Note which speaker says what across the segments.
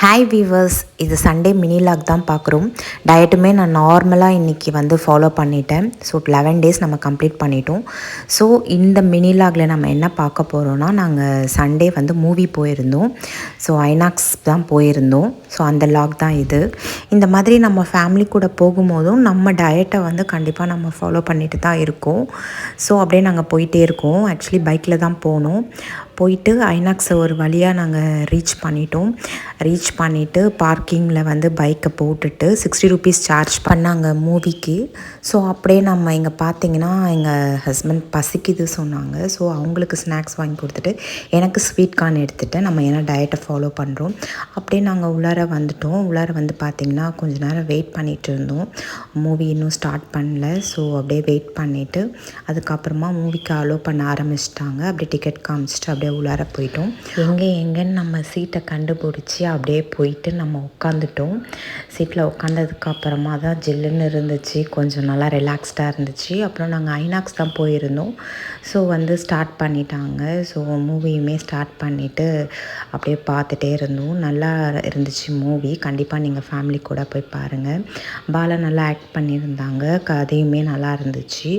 Speaker 1: Hi viewers, இது Sunday mini lock தான் பார்க்குறோம். டயட்டுமே நான் நார்மலாக இன்றைக்கி ஃபாலோ பண்ணிட்டேன். ஸோ 11 டேஸ் நம்ம கம்ப்ளீட் பண்ணிட்டோம். ஸோ இந்த மினி லாகில் நம்ம என்ன பார்க்க போகிறோன்னா, நாங்கள் சண்டே மூவி போயிருந்தோம். ஸோ ஐநாக்ஸ் தான் போயிருந்தோம். ஸோ அந்த லாக் தான் இது. இந்த மாதிரி நம்ம ஃபேமிலி கூட போகும்போதும் நம்ம டயட்டை கண்டிப்பாக நம்ம ஃபாலோ பண்ணிட்டு தான் இருக்கோம். ஸோ அப்படியே நாங்கள் போயிட்டே இருக்கோம். ஆக்சுவலி பைக்கில் தான் போனோம். போயிட்டு ஐநாக்ஸை ஒரு வழியாக நாங்கள் ரீச் பண்ணிவிட்டு பார்க்கிங்கில் பைக்கை போட்டுட்டு 60 ருபீஸ் சார்ஜ் பண்ணாங்க மூவிக்கு. ஸோ அப்படியே நம்ம இங்கே பார்த்திங்கன்னா எங்கள் ஹஸ்பண்ட் பசிக்குது சொன்னாங்க. ஸோ அவங்களுக்கு ஸ்நாக்ஸ் வாங்கி கொடுத்துட்டு எனக்கு ஸ்வீட் கார்ன் எடுத்துகிட்டு நம்ம ஏன்னா டயட்டை ஃபாலோ பண்ணுறோம். அப்படியே நாங்கள் உள்ளார வந்துட்டோம். உள்ளார பார்த்திங்கன்னா கொஞ்சம் நேரம் வெயிட் பண்ணிகிட்டு இருந்தோம். மூவி இன்னும் ஸ்டார்ட் பண்ணல. ஸோ அப்படியே வெயிட் பண்ணிவிட்டு அதுக்கப்புறமா மூவிக்கு அலோவ் பண்ண ஆரம்பிச்சிட்டாங்க. அப்படியே டிக்கெட் காமிச்சிட்டு அப்படியே உள்ளார போயிட்டோம். எங்கேன்னு நம்ம சீட்டை கண்டுபிடிச்சி அப்படியே போயிட்டு நம்ம உட்காந்துட்டோம். சீட்டில் உட்காந்ததுக்கப்புறமா தான் ஜில்லுன்னு இருந்துச்சு, கொஞ்சம் நல்லா ரிலாக்ஸ்டாக இருந்துச்சு. அப்புறம் நாங்கள் ஐநாக்ஸ் தான் போயிருந்தோம். ஸோ ஸ்டார்ட் பண்ணிட்டாங்க. ஸோ மூவியுமே ஸ்டார்ட் பண்ணிவிட்டு அப்படியே பார்த்துட்டே இருந்தோம். நல்லா இருந்துச்சு மூவி. கண்டிப்பாக நீங்கள் ஃபேமிலி கூட போய் பாருங்கள். பாலா நல்லா ஆக்ட் பண்ணியிருந்தாங்க. கதையுமே நல்லா இருந்துச்சு.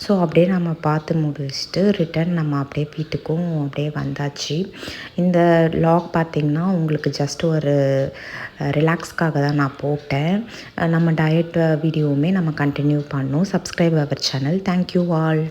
Speaker 1: ஸோ அப்படியே நம்ம பார்த்து முடிச்சுட்டு ரிட்டன் நம்ம அப்படியே வீட்டுக்கும் அப்படியே வந்தாச்சு. இந்த லாக் பார்த்திங்கன்னா உங்களுக்கு ஜஸ்ட் ஒரு ரிலாக்ஸ்க்காக தான் நான் போட்டேன். நம்ம டயட் வீடியோவுமே நம்ம கண்டினியூ பண்ணோம். Subscribe our channel. Thank you all.